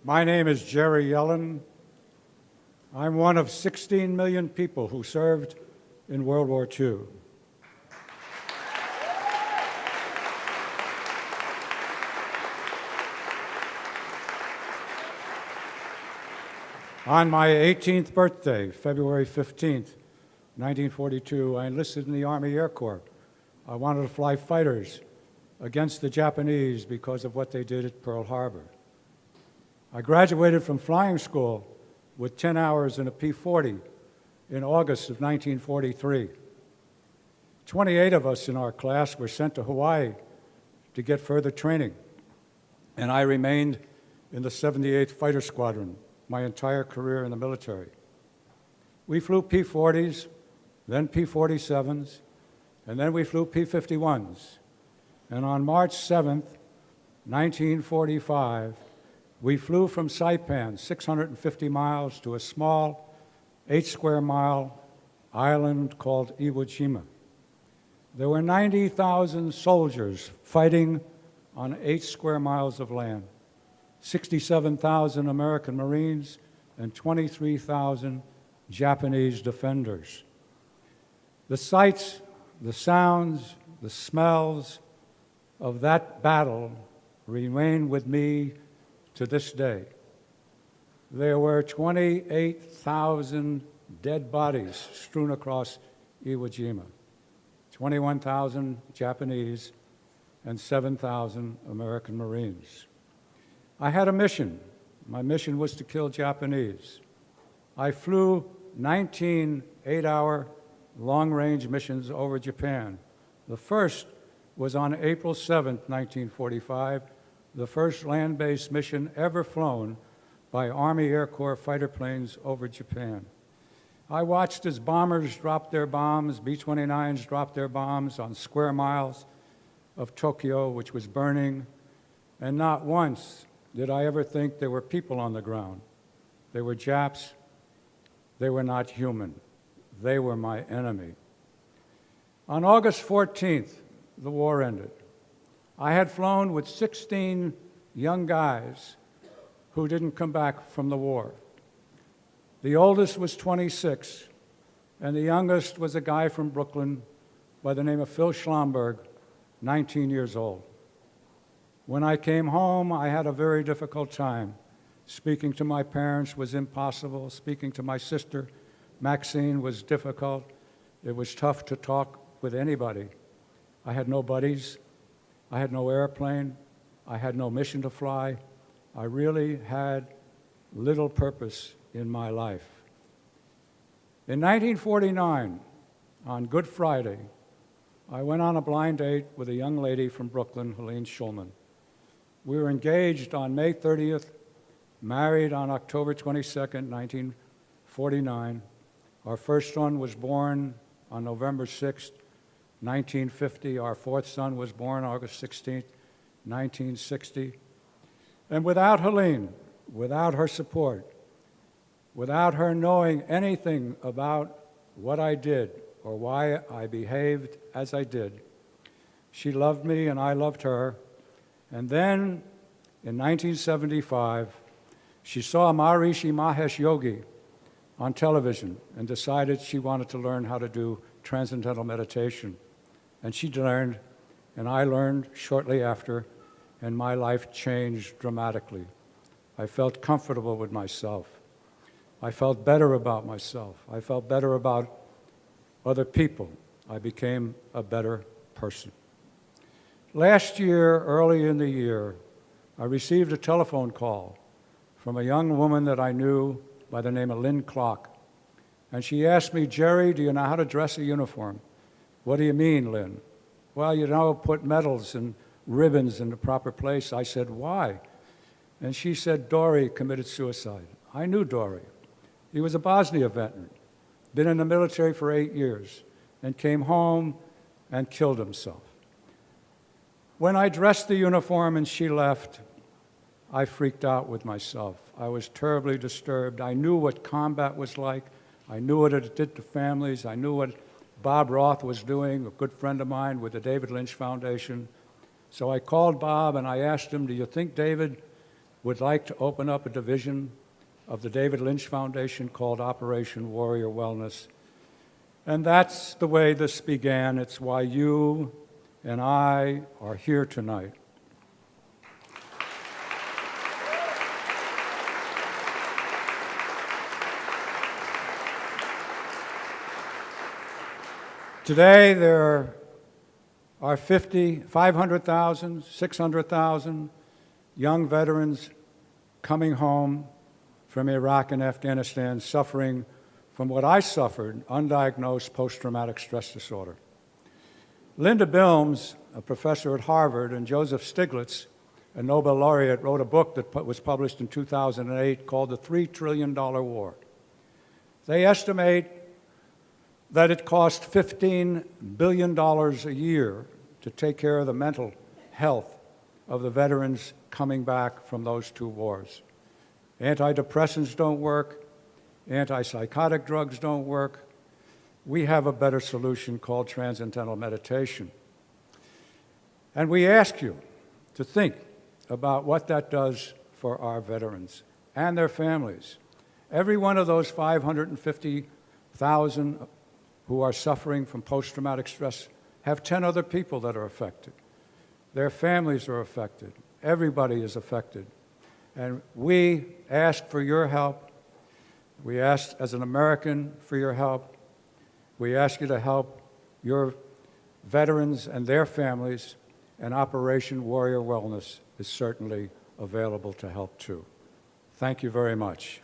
My name is Jerry Yellin. I'm one of 16 million people who served in World War II. On my 18th birthday, February 15th, 1942, I enlisted in the Army Air Corps. I wanted to fly fighters against the Japanese because of what they did at Pearl Harbor. I graduated from flying school with 10 hours in a P-40 in August of 1943. 28 of us in our class were sent to Hawaii to get further training, and I remained in the 78th Fighter Squadron my entire career in the military. We flew P-40s, then P-47s, and then we flew P-51s. And on March 7th, 1945, we flew from Saipan, 650 miles, to a small 8-square-mile island called Iwo Jima. There were 90,000 soldiers fighting on 8 square miles of land, 67,000 American Marines, and 23,000 Japanese defenders. The sights, the sounds, the smells of that battle remain with me to this day. There were 28,000 dead bodies strewn across Iwo Jima, 21,000 Japanese, and 7,000 American Marines. I had a mission. My mission was to kill Japanese. I flew 19 8-hour long-range missions over Japan. The first was on April 7th, 1945, the first land-based mission ever flown by Army Air Corps fighter planes over Japan. I watched as bombers dropped their bombs, B-29s dropped their bombs on square miles of Tokyo, which was burning, and not once did I ever think there were people on the ground. They were Japs. They were not human. They were my enemy. On August 14th, the war ended. I had flown with 16 young guys who didn't come back from the war. The oldest was 26, and the youngest was a guy from Brooklyn by the name of Phil Schlomberg, 19 years old. When I came home, I had a very difficult time. Speaking to my parents was impossible. Speaking to my sister, Maxine, was difficult. It was tough to talk with anybody. I had no buddies. I had no airplane. I had no mission to fly. I really had little purpose in my life. In 1949, on Good Friday, I went on a blind date with a young lady from Brooklyn, Helene Schulman. We were engaged on May 30th, married on October 22nd, 1949. Our first son was born on November 6th, 1950. Our fourth son was born August 16th, 1960. And without Helene, without her support, without her knowing anything about what I did or why I behaved as I did, she loved me and I loved her. And then in 1975, she saw Maharishi Mahesh Yogi on television and decided she wanted to learn how to do transcendental meditation. And she learned, and I learned shortly after, and my life changed dramatically. I felt comfortable with myself. I felt better about myself. I felt better about other people. I became a better person. Last year, early in the year, I received a telephone call from a young woman that I knew by the name of Lynn Clark. And she asked me, "Jerry, do you know how to dress a uniform?" "What do you mean, Lynn?" "Well, you know, put medals and ribbons in the proper place." I said, "Why?" And she said, "Dory committed suicide." I knew Dory. He was a Bosnia veteran, been in the military for 8 years, and came home and killed himself. When I dressed the uniform and she left, I freaked out with myself. I was terribly disturbed. I knew what combat was like. I knew what it did to families. I knew what Bob Roth was doing, a good friend of mine with the David Lynch Foundation. So I called Bob and I asked him, "Do you think David would like to open up a division of the David Lynch Foundation called Operation Warrior Wellness. And that's the way this began. It's why you and I are here tonight. Today, there are 500,000, 600,000 young veterans coming home from Iraq and Afghanistan suffering from what I suffered, undiagnosed post-traumatic stress disorder. Linda Bilmes, a professor at Harvard, and Joseph Stiglitz, a Nobel laureate, wrote a book that was published in 2008 called The $3 Trillion War. They estimate that it costs $15 billion a year to take care of the mental health of the veterans coming back from those two wars. Antidepressants don't work, antipsychotic drugs don't work. We have a better solution called transcendental meditation. And we ask you to think about what that does for our veterans and their families. Every one of those 550,000 who are suffering from post-traumatic stress have 10 other people that are affected. Their families are affected. Everybody is affected. And we ask for your help. We ask, as an American, for your help. We ask you to help your veterans and their families, and Operation Warrior Wellness is certainly available to help too. Thank you very much.